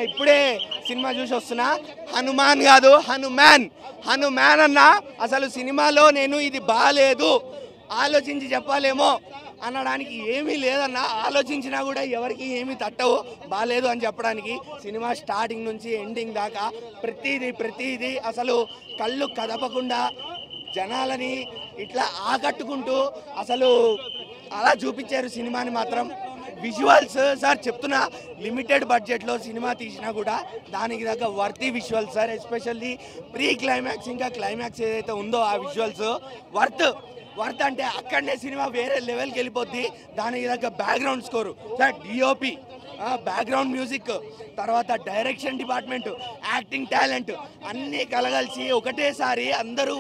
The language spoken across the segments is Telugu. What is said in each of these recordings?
ఇప్పుడే సినిమా చూసి వస్తున్నా. హనుమాన్ కాదు హనుమాన్ అన్న. అసలు సినిమాలో నేను ఇది బాగాలేదు ఆలోచించి చెప్పాలేమో అనడానికి ఏమీ లేదన్న. ఆలోచించినా కూడా ఎవరికి ఏమీ తట్టవు బాగాలేదు అని చెప్పడానికి. సినిమా స్టార్టింగ్ నుంచి ఎండింగ్ దాకా ప్రతిదీ అసలు కళ్ళు కదపకుండా జనాలని ఇట్లా ఆకట్టుకుంటూ అసలు అలా చూపించారు సినిమాని మాత్రం. విజువల్స్ సార్ చెప్తున్నా, లిమిటెడ్ బడ్జెట్లో సినిమా తీసినా కూడా దానికి దగ్గర worthy visuals sir. Especially pre climax ఇంకా క్లైమాక్స్ ఏదైతే ఉందో ఆ విజువల్స్ వర్త్ అంటే అక్కడనే సినిమా వేరే లెవెల్కి వెళ్ళిపోద్ది. దానికి దగ్గర background score sir, DOP, background music, తర్వాత డైరెక్షన్ డిపార్ట్మెంట్, యాక్టింగ్ టాలెంట్ అన్నీ కలగలిసి ఒకటేసారి అందరూ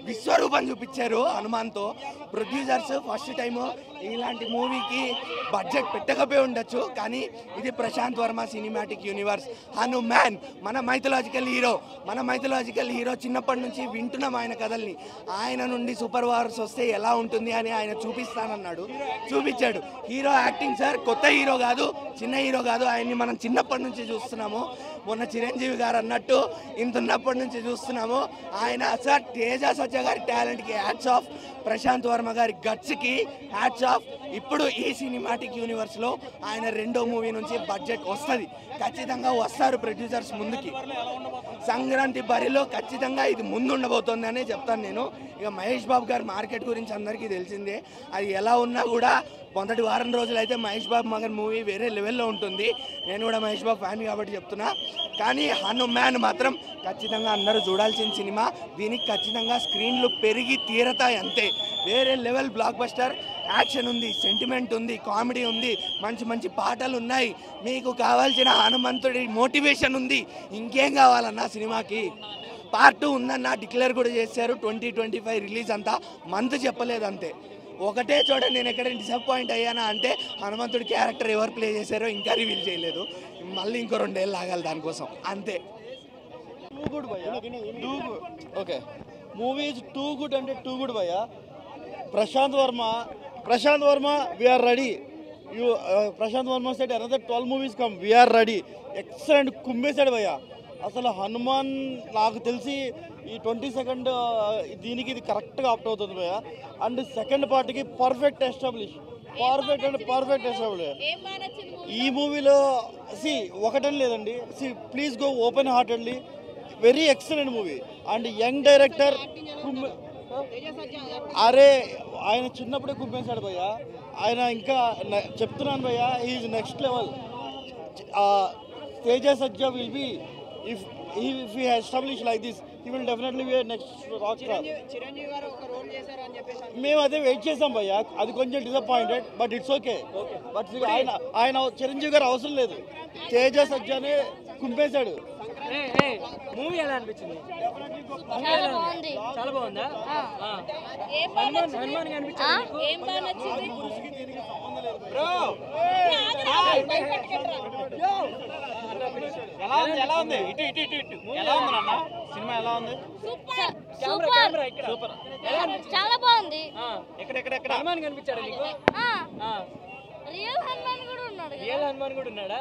విశ్వరూపం చూపించారు హనుమాన్తో. ప్రొడ్యూసర్స్ ఫస్ట్ టైము ఇలాంటి మూవీకి బడ్జెట్ పెట్టకపోయి ఉండొచ్చు, కానీ ఇది ప్రశాంత్ వర్మ సినిమాటిక్ యూనివర్స్. హనుమాన్ మన మైథలాజికల్ హీరో చిన్నప్పటి నుంచి వింటున్నాం ఆయన కథల్ని. ఆయన నుండి సూపర్ పవర్స్ వస్తే ఎలా ఉంటుంది అని ఆయన చూపిస్తానన్నాడు, చూపించాడు. హీరో యాక్టింగ్ సార్, కొత్త హీరో కాదు, చిన్న హీరో కాదు, ఆయన్ని మనం చిన్నప్పటి నుంచి చూస్తున్నాము. మొన్న చిరంజీవి గారు అన్నట్టు ఇంత ఉన్నప్పటి నుంచి చూస్తున్నాము. ఆయన సార్ తేజ సజ్జ గారి టాలెంట్కి హ్యాట్స్ ఆఫ్, ప్రశాంత్ వర్మ గారి గట్స్కి హ్యాట్స్ ఆఫ్. ఇప్పుడు ఈ సినిమాటిక్ యూనివర్స్లో ఆయన రెండో మూవీ నుంచి బడ్జెట్ వస్తుంది, ఖచ్చితంగా వస్తారు ప్రొడ్యూసర్స్ ముందుకి. సంక్రాంతి బరిలో ఖచ్చితంగా ఇది ముందు ఉండబోతుంది అనే చెప్తాను నేను. ఇక మహేష్ బాబు గారి మార్కెట్ గురించి అందరికీ తెలిసిందే. అది ఎలా ఉన్నా కూడా మొదటి వారం రోజులు అయితే మహేష్ బాబు మగన్ మూవీ వేరే లెవెల్లో ఉంటుంది. నేను కూడా మహేష్ బాబు ఫ్యాన్ కాబట్టి చెప్తున్నా. కానీ హనుమాన్ మాత్రం ఖచ్చితంగా అందరూ చూడాల్సిన సినిమా. దీనికి ఖచ్చితంగా స్క్రీన్లు పెరిగి తీరతాయి అంతే. వేరే లెవెల్ బ్లాక్ బస్టర్. యాక్షన్ ఉంది, సెంటిమెంట్ ఉంది, కామెడీ ఉంది, మంచి పాటలు ఉన్నాయి. మీకు కావాల్సిన హనుమంతుడి మోటివేషన్ ఉంది. ఇంకేం కావాలన్నా సినిమాకి? పార్ట్ 2 ఉందన్న డిక్లేర్ కూడా చేశారు. 2025 రిలీజ్ అంతా మంత్ చెప్పలేదు అంతే. ఒకటే చోట నేను ఎక్కడ డిసప్పాయింట్ అయ్యానా అంటే హనుమంతుడి క్యారెక్టర్ ఎవరు ప్లే చేశారో ఇంకా రివీల్ చేయలేదు. మళ్ళీ ఇంకో 2 ఏళ్ళు ఆగాలి దానికోసం అంతే. టూ గుడ్ భయ్యా, okay movie is too good అంటే టూ గుడ్ భయ్యా. Prashanth Varma we are ready. Prashanth Varma set another 12 movies come, we are ready. Excellent కుమ్మేశాడు భయ్యా. అసలు హనుమాన్ నాకు తెలిసి ఈ 22nd దీనికి ఇది కరెక్ట్గా ఆప్ట్ అవుతుంది భయ్యా. అండ్ సెకండ్ పార్ట్కి పర్ఫెక్ట్ ఎస్టాబ్లిష్. ఈ మూవీలో ఒకటని లేదండి, please go open heartedly. Very excellent movie. And young director అరే ఆయన చిన్నప్పుడే కుమ్మేశాడు భయ్యా. ఆయన ఇంకా చెప్తున్నాను భయ్యా, is next level. Teja Sajja will be if he has established like this, he will definitely be a next rock star. Chiranjeevi గారు ఒక రోల్ చేశారు అని చెప్పేసి మేము అదే వెయిట్ చేసాం భయ్యా. అది కొంచెం disappointed, but it's okay. But ఆయన చిరంజీవి గారు అవసరం లేదు, తేజ సజ్జానే కుంపేశాడు. మూవీ ఎలా అనిపించింది? చాలా బాగుందా? హనుమాన్ ఎలా ఉంది? ఎలా ఉంది నాన్న సినిమా? ఎలా ఉంది? సూపర్, చాలా బాగుంది. ఎక్కడ హనుమాన్ కనిపించాడు నీకు? రియల్ హనుమాన్ కూడా ఉన్నాడా?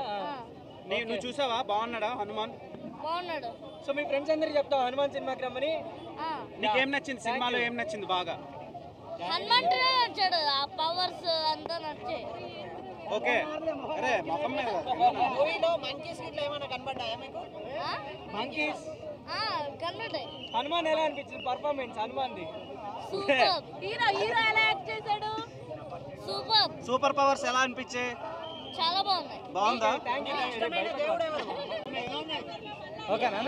నువ్వు చూసావా? బాగున్నాడా హనుమాన్? బాగున్నాడు. సో మీ ఫ్రెండ్స్ అందరికి చెప్తావు హనుమాన్ సినిమాకి రమ్మని. నీకేం నచ్చింది సినిమాలో? ఏం నచ్చింది బాగా? హనుమంతుడే నచ్చాడు, ఆ పవర్స్ అంతా నచ్చాయి. ఓకే. అరే మొహం మీద మూవీలో మంకీస్ ఇట్లా ఏమైనా కనబడ్డాయా మీకు? మంకీస్ కనబడ్డాయి. హనుమాన్ ఎలా అనిపించింది పర్ఫార్మెన్స్ హనుమాన్ది? సూపర్. హీరో ఎలా యాక్ట్ చేశాడు? సూపర్ పవర్స్ ఎలా అనిపించాయి? చాలా బాగున్నాయి. బాగుందా? ఓకేనా?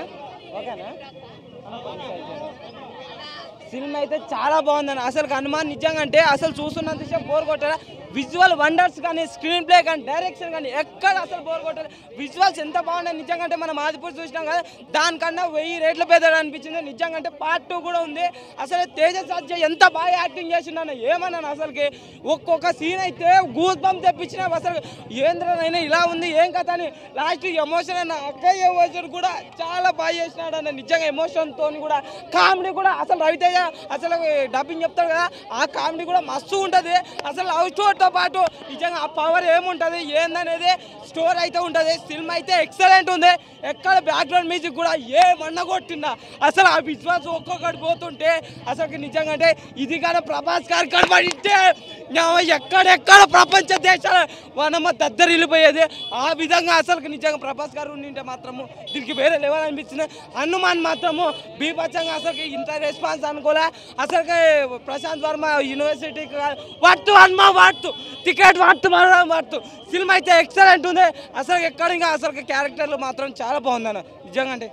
సినిమా అయితే చాలా బాగుందని. అసలు హనుమాన్ నిజంగా అంటే అసలు చూస్తున్నంతసేపు బోర్ కొట్టారా? విజువల్ వండర్స్ కానీ, స్క్రీన్ ప్లే కానీ, డైరెక్షన్ కానీ ఎక్కడ అసలు బోర్ కొట్టారు. విజువల్స్ ఎంత బాగున్నాయి నిజంగా అంటే. మనం ఆదిపూర్ చూసినాం కదా, దానికన్నా 1000 రేట్లు పెద్దగా అనిపించింది నిజంగా అంటే. పార్ట్ 2 కూడా ఉంది. అసలు తేజ సజ్జ ఎంత బాగా యాక్టింగ్ చేసిండన్న ఏమన్నాను. అసలుకి ఒక్కొక్క సీన్ అయితే గూస్ బంప్ తెప్పించిన. అసలు ఏంద్రనైనా ఇలా ఉంది ఏం కథ అని లాస్ట్ ఎమోషన్ అన్న అక్కయ్య ఎమోషన్ కూడా చాలా బాగా చేసినాడు అన్న నిజంగా. ఎమోషన్తో కూడా కామెడీ కూడా అసలు రవితేజ అసలు డబ్బింగ్ చెప్తాడు కదా, ఆ కామెడీ కూడా మస్తు ఉంటుంది. అసలు లవ్ స్టోరీ పాటు నిజంగా ఆ పవర్ ఏముంటుంది ఏందనేది స్టోరీ అయితే ఉంటుంది. సినిమా అయితే ఎక్సలెంట్ ఉంది. ఎక్కడ బ్యాక్గ్రౌండ్ మ్యూజిక్ కూడా ఏమన్నా కొట్టిందా అసలు ఆ విశ్వాసం ఒక్కొక్కటి పోతుంటే అసలు నిజంగా అంటే ఇది కానీ ప్రభాస్ గారు కనబడితే ఎక్కడెక్కడ ప్రపంచ దేశాల మనమ్మ దద్దరిల్లిపోయేది. ఆ విధంగా అసలు నిజంగా ప్రభాస్ గారు ఉండింటే మాత్రము దీనికి వేరే లెవెల్ అనిపించింది. హనుమాన్ మాత్రము బీభత్సంగా అసలు ఇంత రెస్పాన్స్ అనుకోలే. అసలు ప్రశాంత్ వర్మ యూనివర్సిటీకి వాడుతూ హనుమా వాడుతూ టికెట్ వాడుతూ సినిమా అయితే ఎక్సలెంట్ ఉంది. అసలు ఎక్కడ ఇంకా అసలు క్యారెక్టర్లు మాత్రం చాలా బాగుందన్న నిజంగా అంటే.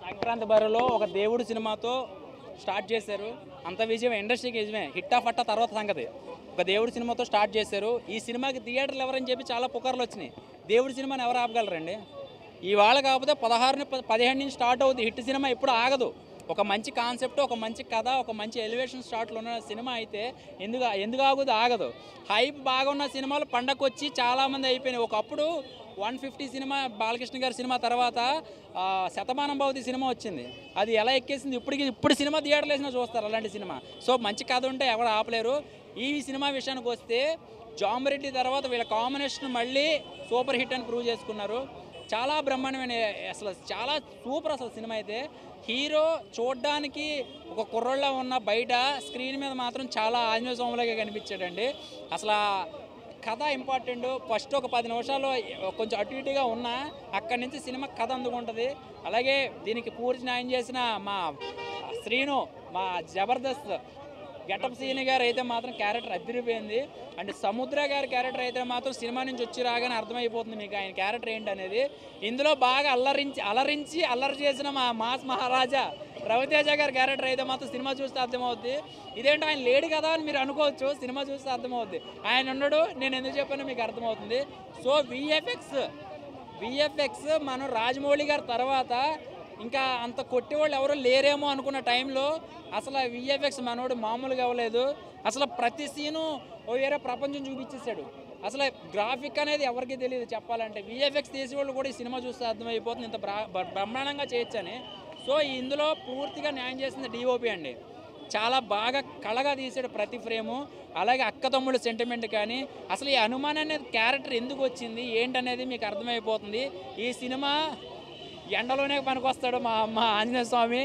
సంక్రాంతి బరిలో ఒక దేవుడు సినిమాతో స్టార్ట్ చేశారు. అంత విజయం ఇండస్ట్రీకి నిజమే. హిట్ ఆఫ్ అట్ట తర్వాత సంగతి. ఒక దేవుడి సినిమాతో స్టార్ట్ చేశారు. ఈ సినిమాకి థియేటర్లు ఎవరని చెప్పి చాలా పుకార్లు వచ్చినాయి. దేవుడి సినిమాని ఎవరు ఆపగలరండి? ఇవాళ కాకపోతే 15 నుంచి స్టార్ట్ అవుతుంది. హిట్ సినిమా ఎప్పుడు ఆగదు. ఒక మంచి కాన్సెప్ట్, ఒక మంచి కథ, ఒక మంచి ఎలివేషన్ స్టార్ట్లో ఉన్న సినిమా అయితే ఎందుకు ఆగదు. హైప్ బాగా ఉన్న సినిమాలు పండగకు వచ్చి చాలామంది అయిపోయినాయి. ఒకప్పుడు 150 సినిమా బాలకృష్ణ గారి సినిమా తర్వాత శతమానం భవతి సినిమా వచ్చింది. అది ఎలా ఎక్కేసింది ఇప్పుడు సినిమా థియేటర్లు వేసినా చూస్తారు అలాంటి సినిమా. సో మంచి కథ ఉంటే ఎవరు ఆపలేరు. ఈ సినిమా విషయానికి వస్తే జాంబరెడ్డి తర్వాత వీళ్ళ కాంబినేషన్ మళ్ళీ సూపర్ హిట్ అని ప్రూవ్ చేసుకున్నారు. చాలా బ్రహ్మాండమైన అసలు చాలా సూపర్ అసలు సినిమా అయితే. హీరో చూడడానికి ఒక కుర్రోళ్ళ ఉన్న బయట స్క్రీన్ మీద మాత్రం చాలా ఆంజనేయ స్వామిలాగా కనిపించాడండి. అసలు కథ ఇంపార్టెంట్. ఫస్ట్ ఒక 10 నిమిషాలు కొంచెం అటు ఇటుగా ఉన్నా అక్కడి నుంచి సినిమా కథ అందుకుంటుంది. అలాగే దీనికి పూర్తి న్యాయం చేసిన మా శ్రీను, మా జబర్దస్త్ గెటప్ సీని గారు అయితే మాత్రం క్యారెక్టర్ అదిరిపోయింది. అండ్ సముద్ర గారి క్యారెక్టర్ అయితే మాత్రం సినిమా నుంచి వచ్చి రాగానే అర్థమైపోతుంది మీకు ఆయన క్యారెక్టర్ ఏంటనేది. ఇందులో బాగా అల్లరి చేసిన మా మాస్ మహారాజా రవితేజ గారి క్యారెక్టర్ అయితే మాత్రం సినిమా చూస్తే అర్థమవుద్ది. ఇదేంటో ఆయన లేడు కదా అని మీరు అనుకోవచ్చు, సినిమా చూస్తే అర్థమవుద్ది. ఆయన ఉన్నాడు, నేను ఎందుకు చెప్పానో మీకు అర్థమవుతుంది. సో విఎఫ్ఎక్స్ మనం రాజమౌళి గారి తర్వాత ఇంకా అంత కొట్టేవాళ్ళు ఎవరు లేరేమో అనుకున్న టైంలో అసలు విఎఫ్ఎక్స్ మనోడు మామూలుగా అవ్వలేదు. అసలు ప్రతి సీను వేరే ప్రపంచం చూపించేశాడు. అసలు గ్రాఫిక్ అనేది ఎవరికి తెలియదు చెప్పాలంటే. విఎఫ్ఎక్స్ తీసేవాళ్ళు కూడా ఈ సినిమా చూస్తే అర్థమైపోతుంది ఇంత బ్రహ్మాండంగా చేయొచ్చని. సో ఇందులో పూర్తిగా న్యాయం చేసింది డిఓపి అండి. చాలా బాగా కళగా తీసాడు ప్రతి ఫ్రేము. అలాగే అక్క తమ్ముడు సెంటిమెంట్ కానీ అసలు ఈ హనుమాన్ అనేది క్యారెక్టర్ ఎందుకు వచ్చింది ఏంటనేది మీకు అర్థమైపోతుంది. ఈ సినిమా ఎండలోనే పనికొస్తాడు మా ఆంజనేయ స్వామి.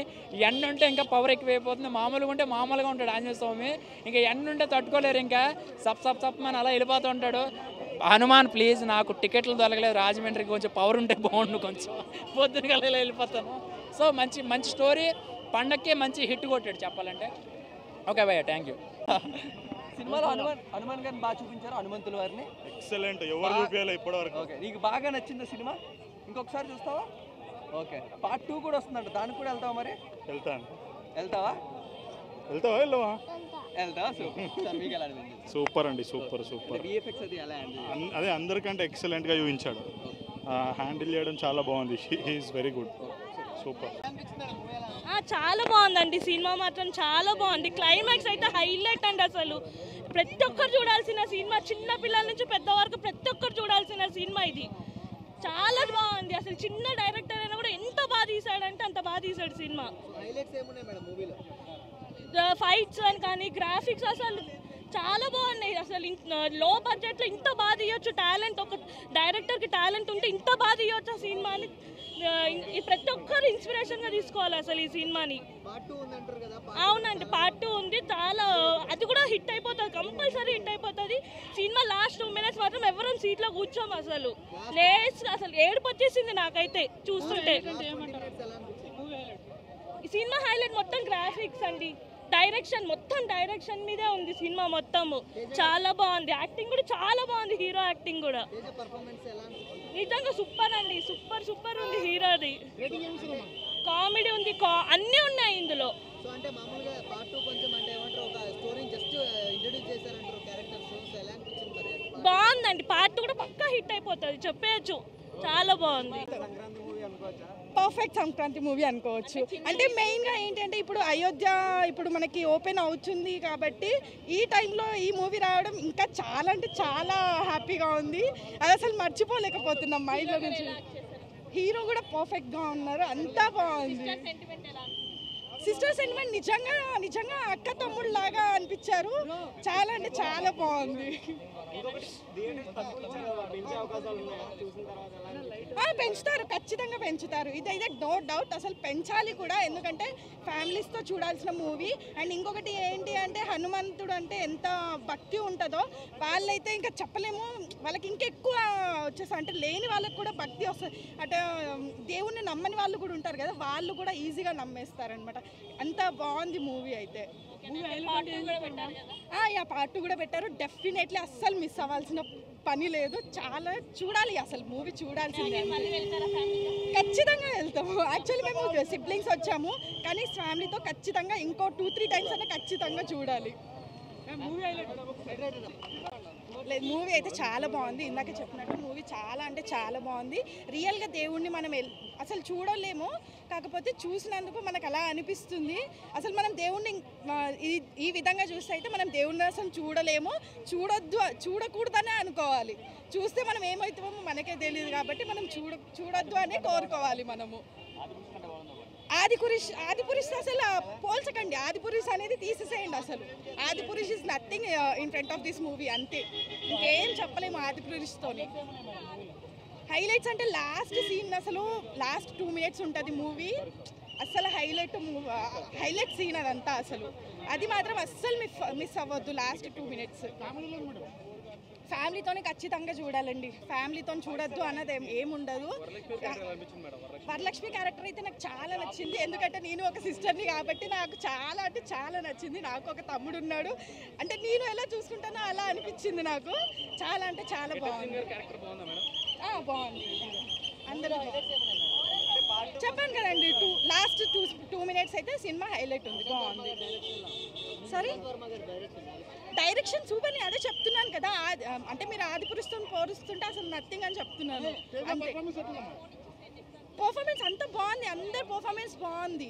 ఎండ ఉంటే ఇంకా పవర్ ఎక్కువైపోతుంది. మామూలుగా ఉంటే మామూలుగా ఉంటాడు ఆంజనేయ స్వామి. ఇంకా ఎండ ఉంటే తట్టుకోలేరు. ఇంకా సప్ అని అలా వెళ్ళిపోతూ ఉంటాడు. హనుమాన్ ప్లీజ్ నాకు టికెట్లు దొరకలేదు రాజమండ్రికి, కొంచెం పవర్ ఉంటే బాగుండు, కొంచెం పొద్దున కల్లా వెళ్ళిపోతాను. సో మంచి స్టోరీ, పండక్కే మంచి హిట్ కొట్టాడు చెప్పాలంటే. ఓకే భయ్య, థ్యాంక్ యూ. సినిమాలో హనుమాన్ గారిని బాగా చూపించారు, హనుమంతుల వారిని. ఎక్సలెంట్, ఎవరు చూపించాలి ఇప్పటివరకు. ఓకే, నీకు బాగా నచ్చింది సినిమా? ఇంకొకసారి చూస్తావా? ఓకే, పార్ట్ 2 కూడా వస్తుందంట, దానికి కూడా వెళ్తావా? మరి వెళ్తావా? సూపర్ అండి, సూపర్. అదే అందరికంటే ఎక్సలెంట్గా చూపించాడు. హ్యాండిల్ చేయడం చాలా బాగుంది. He's very good, super. చాలా బాగుందండి సినిమా మాత్రం, చాలా బాగుంది. క్లైమాక్స్ అయితే హైలైట్ అండి. అసలు ప్రతి ఒక్కరు చూడాల్సిన సినిమా, చిన్న పిల్లల నుంచి పెద్ద వరకు ప్రతి ఒక్కరు చూడాల్సిన సినిమా ఇది. చాలా బాగుంది. అసలు చిన్న డైరెక్టర్ అయినా కూడా ఎంత బాగా తీసాడంటే అంత బాగా తీసాడు సినిమా. ఫైట్స్ అని కానీ గ్రాఫిక్స్ అసలు చాలా బాగున్నాయి. అసలు లో బడ్జెట్లో ఇంత బాగా తీయొచ్చు. టాలెంట్, ఒక డైరెక్టర్కి టాలెంట్ ఉంటే ఇంత బాగా తీయొచ్చు ఆ సినిమాని. ప్రతి ఒక్కరు ఇన్స్పిరేషన్గా తీసుకోవాలి అసలు ఈ సినిమాని. అవునండి, పార్ట్ 2 ఉంది. చాలా, అది కూడా హిట్ అయిపోతుంది, కంపల్సరీ హిట్ అయిపోతుంది. సినిమా లాస్ట్ 2 minutes మాత్రం ఎవరైనా సీట్లో కూర్చోము. అసలు అసలు ఏడుపు వచ్చేసింది నాకైతే చూస్తుంటే. ఈ సినిమా హైలైట్ మొత్తం గ్రాఫిక్స్ అండి, డైరెక్షన్, మొత్తం డైరెక్షన్ మీదే ఉంది సినిమా మొత్తము. చాలా బాగుంది. యాక్టింగ్ కూడా చాలా బాగుంది, హీరో యాక్టింగ్ కూడా నిజంగా సూపర్ అండి. సూపర్ ఉంది హీరోది. కామెడీ ఉంది, అన్నీ ఉన్నాయి ఇందులో. బాగుందండి. పార్ట్ 2 కూడా పక్కా హిట్ అయిపోతుంది, చెప్పేయచ్చు. చాలా బాగుంది. పర్ఫెక్ట్ సంక్రాంతి మూవీ అనుకోవచ్చు. అంటే మెయిన్గా ఏంటంటే ఇప్పుడు అయోధ్య ఇప్పుడు మనకి ఓపెన్ అవుతుంది కాబట్టి ఈ టైంలో ఈ మూవీ రావడం ఇంకా చాలా అంటే చాలా హ్యాపీగా ఉంది. అది అసలు మర్చిపోలేకపోతున్నాం మైండ్లో నుంచి. హీరో కూడా పర్ఫెక్ట్గా ఉన్నారు, అంతా బాగుంది. సిస్టర్ సెంటిమెంట్ నిజంగా అక్క తమ్ముడు లాగా అనిపించారు. చాలా అంటే చాలా బాగుంది. పెంచుతారు, ఖచ్చితంగా పెంచుతారు. ఇదైతే నో డౌట్, అసలు పెంచాలి కూడా. ఎందుకంటే ఫ్యామిలీస్తో చూడాల్సిన మూవీ. అండ్ ఇంకొకటి ఏంటి అంటే హనుమంతుడు అంటే ఎంత భక్తి ఉంటుందో వాళ్ళైతే ఇంకా చెప్పలేము. వాళ్ళకి ఇంకెక్కువ వచ్చేసి అంటే లేని వాళ్ళకి కూడా భక్తి వస్తుంది. అంటే దేవుణ్ణి నమ్మని వాళ్ళు కూడా ఉంటారు కదా, వాళ్ళు కూడా ఈజీగా నమ్మేస్తారనమాట. అంత బాగుంది మూవీ అయితే. పార్ట్ 2 కూడా పెట్టారు. డెఫినెట్లీ అస్సలు మిస్ అవ్వాల్సిన పని లేదు. చాలా చూడాలి, అసలు మూవీ చూడాల్సిందే. ఖచ్చితంగా వెళ్తాము. యాక్చువల్లీ మేము సిబ్లింగ్స్ వచ్చాము, కానీ ఫ్యామిలీతో ఖచ్చితంగా ఇంకో 2-3 టైమ్స్ అయినా ఖచ్చితంగా చూడాలి. లేదు, మూవీ అయితే చాలా బాగుంది. ఇందాక చెప్పినట్టు మూవీ చాలా అంటే చాలా బాగుంది. రియల్గా దేవుణ్ణి మనం అసలు చూడలేము, కాకపోతే చూసినందుకు మనకు అలా అనిపిస్తుంది. అసలు మనం దేవుణ్ణి ఈ విధంగా చూస్తే అయితే మనం దేవుణ్ణి అసలు చూడలేము, చూడకూడదనే అనుకోవాలి. చూస్తే మనం ఏమవుతామో మనకే తెలియదు, కాబట్టి మనం చూడొద్దు అనే కోరుకోవాలి మనము. ఆదిపురుష్ అసలు పోల్చకండి. ఆదిపురుష్ అనేది తీసేసేయండి. అసలు Adipurush is nothing in front of this movie. అంతే, ఇంకేం చెప్పలేము ఆదిపురుష్తోని. హైలైట్స్ అంటే లాస్ట్ సీన్, అసలు లాస్ట్ 2 minutes ఉంటుంది మూవీ. అసలు హైలైట్ సీన్ అదంతా. అసలు అది మాత్రం అస్సలు మిస్ అవ్వద్దు. లాస్ట్ 2 minutes ఫ్యామిలీతోనే ఖచ్చితంగా చూడాలండి. ఫ్యామిలీతో చూడొద్దు అన్నది ఏముండదు. వరలక్ష్మి క్యారెక్టర్ అయితే నాకు చాలా నచ్చింది. ఎందుకంటే నేను ఒక సిస్టర్ని కాబట్టి నాకు చాలా అంటే చాలా నచ్చింది. నాకు ఒక తమ్ముడు ఉన్నాడు, అంటే నేను ఎలా చూసుకుంటానో అలా అనిపించింది నాకు. చాలా అంటే చాలా బాగుంది. బాగుంది. అందరూ చెప్పాను కదండి, లాస్ట్ 2 minutes అయితే సినిమా హైలైట్ ఉంది, బాగుంది. సరే, డైరెక్షన్ సూపర్. అదే చెప్తున్నాను కదా, అంటే మీరు ఆదిపురుషుతో పోరుస్తుంటే అసలు నథింగ్ అని చెప్తున్నాను. పర్ఫార్మెన్స్ అంతా బాగుంది, అందరి పర్ఫార్మెన్స్ బాగుంది.